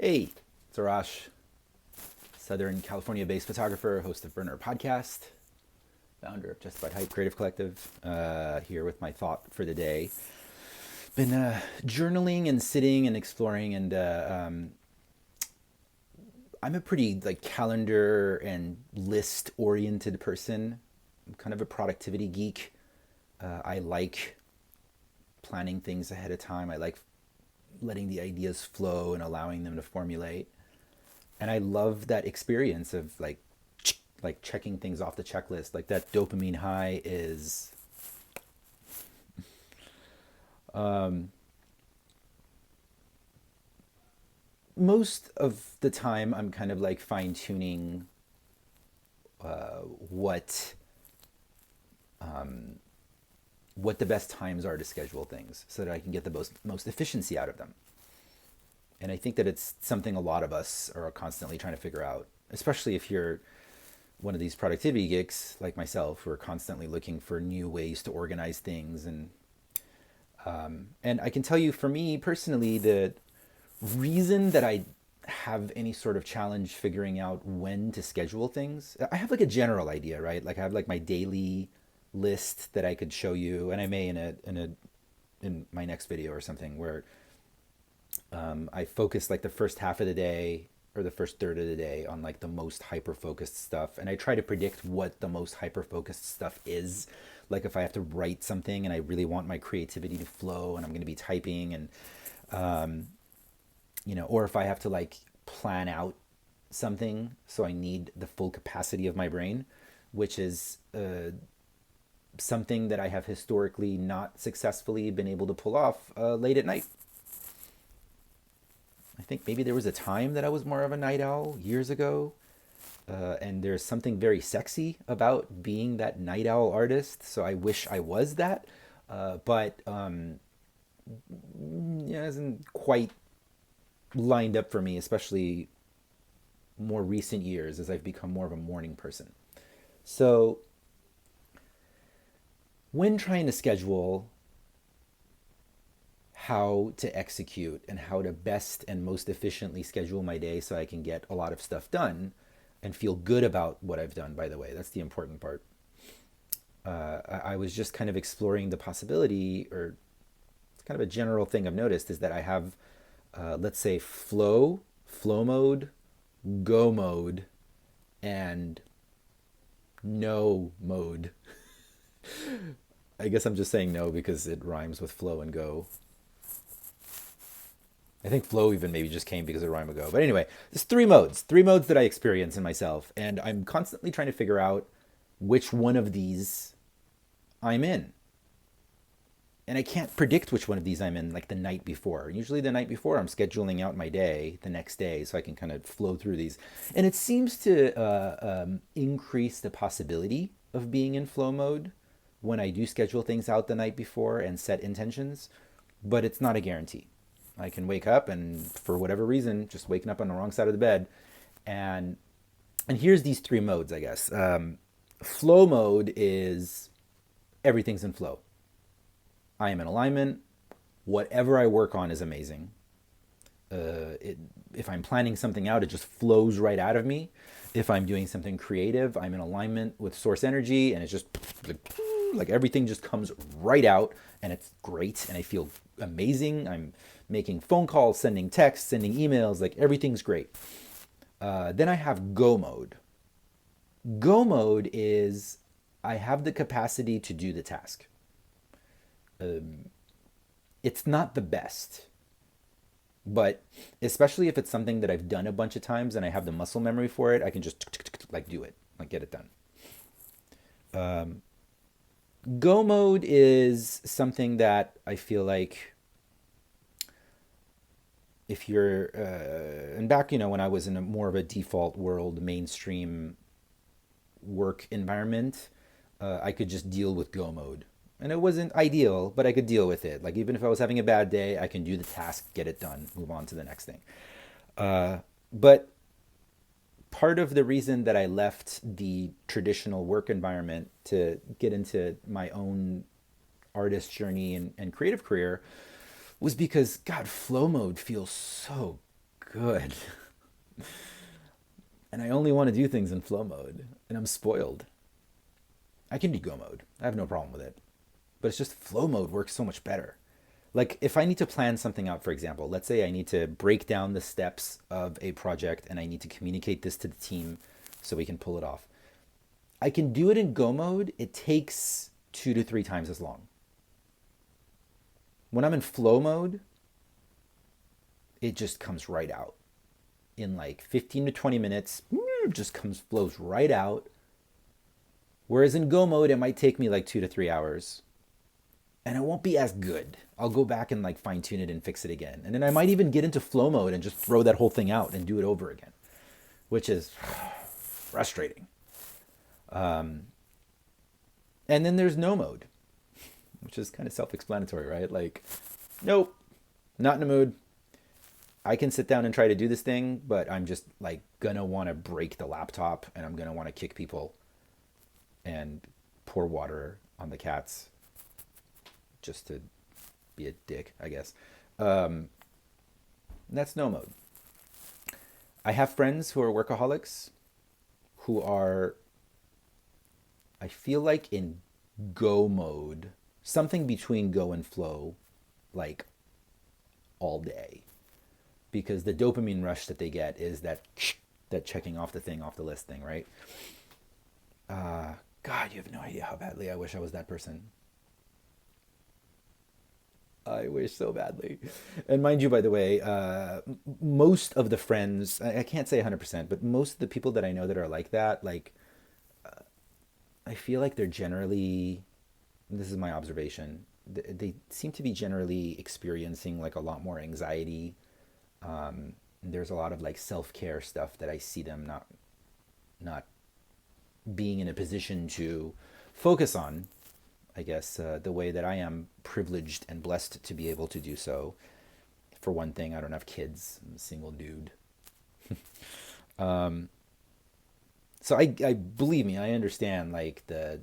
Hey, it's Arash, Southern California-based photographer, host of Burner Podcast, founder of Justified Hype Creative Collective. Here with my thought for the day. Been journaling and sitting and exploring, and I'm a pretty calendar and list-oriented person. I'm kind of a productivity geek. I like planning things ahead of time. I like letting the ideas flow and allowing them to formulate. And I love that experience of checking things off the checklist. Like that dopamine high is most of the time I'm kind of like fine tuning what what the best times are to schedule things so that I can get the most efficiency out of them. And I think that it's something a lot of us are constantly trying to figure out, especially if you're one of these productivity geeks like myself who are constantly looking for new ways to organize things. And I can tell you, for me personally, the reason that I have any sort of challenge figuring out when to schedule things, I have like a general idea, right? Like I have like my daily list that I could show you, and I may in my next video or something, where I focus like the first half of the day or the first third of the day on like the most hyper focused stuff, and I try to predict what the most hyper focused stuff is. Like if I have to write something and I really want my creativity to flow and I'm going to be typing, and or if I have to like plan out something, so I need the full capacity of my brain, which is something that I have historically not successfully been able to pull off late at night. I think maybe there was a time that I was more of a night owl years ago, and there's something very sexy about being that night owl artist. So I wish I was that, but yeah, it hasn't quite lined up for me, especially more recent years as I've become more of a morning person. So when trying to schedule how to execute and how to best and most efficiently schedule my day so I can get a lot of stuff done and feel good about what I've done, by the way. That's the important part. I was just kind of exploring the possibility, or it's kind of a general thing I've noticed, is that I have, let's say, flow mode, go mode, and no mode. I guess I'm just saying no because it rhymes with flow and go. I think flow even maybe just came because of rhyme ago. But anyway, there's three modes that I experience in myself, and I'm constantly trying to figure out which one of these I'm in. And I can't predict which one of these I'm in like the night before. Usually the night before I'm scheduling out my day the next day so I can kind of flow through these. And it seems to increase the possibility of being in flow mode when I do schedule things out the night before and set intentions, but it's not a guarantee. I can wake up and for whatever reason, just waking up on the wrong side of the bed. And and here's these three modes, I guess. Flow mode is everything's in flow. I am in alignment. Whatever I work on is amazing. If I'm planning something out, it just flows right out of me. If I'm doing something creative, I'm in alignment with source energy, and it's just like everything just comes right out, and it's great, and I feel amazing. I'm making phone calls, sending texts, sending emails, like everything's great. Then I have go mode. Go mode is I have the capacity to do the task. It's not the best, but especially if it's something that I've done a bunch of times and I have the muscle memory for it, I can just like do it, like get it done. Go mode is something that I feel like if you're and back, when I was in a more of a default world mainstream work environment, I could just deal with go mode. And it wasn't ideal, but I could deal with it. Like even if I was having a bad day, I can do the task, get it done, move on to the next thing. But part of the reason that I left the traditional work environment to get into my own artist journey and creative career was because, God, flow mode feels so good. And I only want to do things in flow mode, and I'm spoiled. I can do go mode. I have no problem with it. But it's just flow mode works so much better. Like if I need to plan something out, for example, let's say I need to break down the steps of a project and I need to communicate this to the team so we can pull it off. I can do it in go mode. It takes 2 to 3 times as long. When I'm in flow mode, it just comes right out in like 15 to 20 minutes. Just flows right out. Whereas in go mode, it might take me like 2 to 3 hours, and it won't be as good. I'll go back and like fine tune it and fix it again. And then I might even get into flow mode and just throw that whole thing out and do it over again, which is frustrating. And then there's no mode, which is kind of self-explanatory, right? Like, nope, not in the mood. I can sit down and try to do this thing, but I'm just like gonna want to break the laptop and I'm gonna want to kick people and pour water on the cats just to be a dick, I guess. That's no mode. I have friends who are workaholics who are, I feel like, in go mode, something between go and flow, like all day. Because the dopamine rush that they get is that checking off the thing off the list thing, right? God, you have no idea how badly I wish I was that person. I wish so badly. And mind you, by the way, most of the friends, I can't say 100%, but most of the people that I know that are like that, like, I feel like they're generally, this is my observation, they seem to be generally experiencing like a lot more anxiety. There's a lot of like self-care stuff that I see them not being in a position to focus on, I guess, the way that I am privileged and blessed to be able to do so. For one thing, I don't have kids. I'm a single dude. So I believe me, I understand like the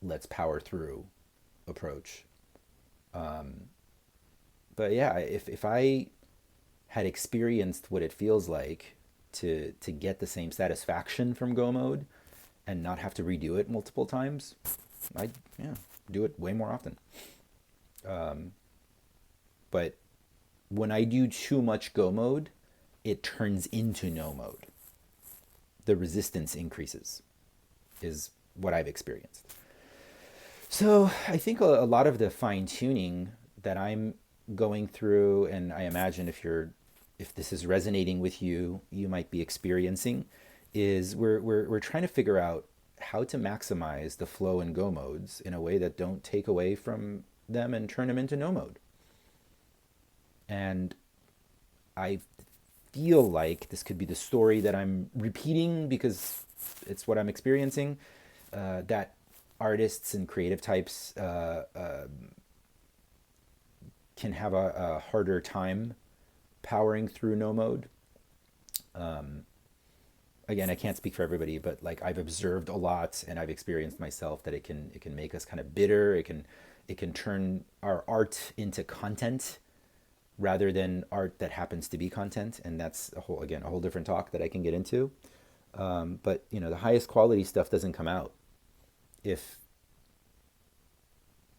let's power through approach. But yeah, if I had experienced what it feels like to get the same satisfaction from go mode and not have to redo it multiple times, I'd do it way more often. But when I do too much go mode, it turns into no mode. The resistance increases, is what I've experienced. So I think a lot of the fine tuning that I'm going through, and I imagine if this is resonating with you, you might be experiencing, is we're trying to figure out how to maximize the flow and go modes in a way that don't take away from them and turn them into no mode. And I feel like this could be the story that I'm repeating because it's what I'm experiencing, that artists and creative types can have a harder time powering through no mode. Again, I can't speak for everybody, but like I've observed a lot and I've experienced myself that it can make us kind of bitter. It can turn our art into content rather than art that happens to be content, and that's a whole different talk that I can get into. But the highest quality stuff doesn't come out if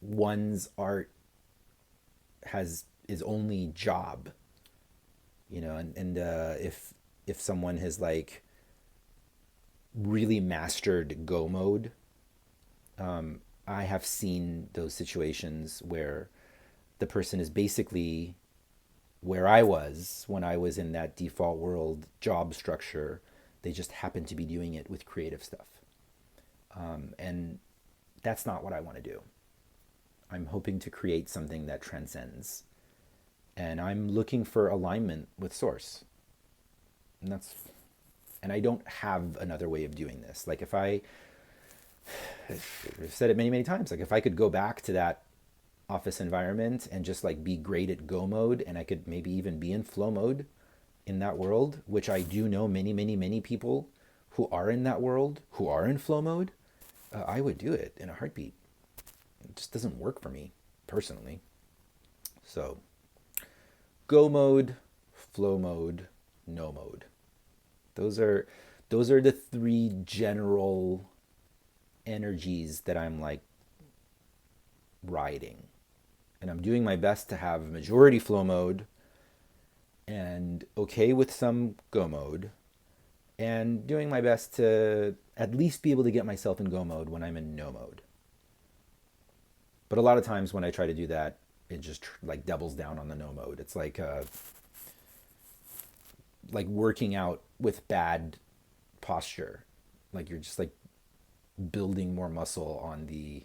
one's art is only job, and if someone has like really mastered go mode. I have seen those situations where the person is basically where I was when I was in that default world job structure. They just happen to be doing it with creative stuff. And that's not what I want to do. I'm hoping to create something that transcends. And I'm looking for alignment with source. And I don't have another way of doing this. Like I've said it many, many times, like if I could go back to that office environment and just like be great at go mode, and I could maybe even be in flow mode in that world, which I do know many, many, many people who are in that world, who are in flow mode, I would do it in a heartbeat. It just doesn't work for me personally. So go mode, flow mode, no mode. Those are those are the three general energies that I'm like riding. And I'm doing my best to have majority flow mode and okay with some go mode, and doing my best to at least be able to get myself in go mode when I'm in no mode. But a lot of times when I try to do that, it just like doubles down on the no mode. It's like working out with bad posture. Like you're just like building more muscle on the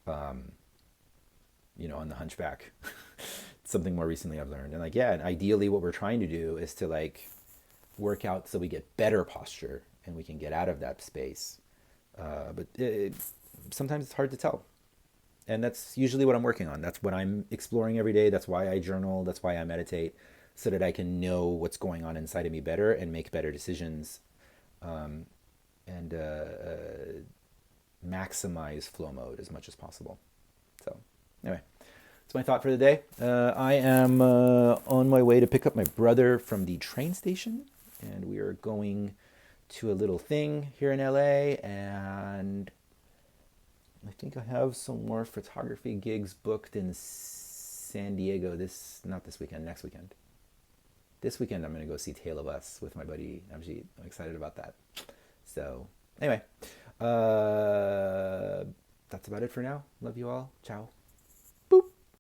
on the hunchback. Something more recently I've learned. And like, yeah, and ideally what we're trying to do is to like work out so we get better posture and we can get out of that space. But sometimes it's hard to tell. And that's usually what I'm working on. That's what I'm exploring every day. That's why I journal. That's why I meditate, so that I can know what's going on inside of me better and make better decisions, and maximize flow mode as much as possible. So, anyway, that's my thought for the day. I am on my way to pick up my brother from the train station, and we are going to a little thing here in LA. And I think I have some more photography gigs booked in San Diego not this weekend, next weekend. This weekend I'm going to go see Tale of Us with my buddy. I'm excited about that. So, anyway, that's about it for now. Love you all. Ciao.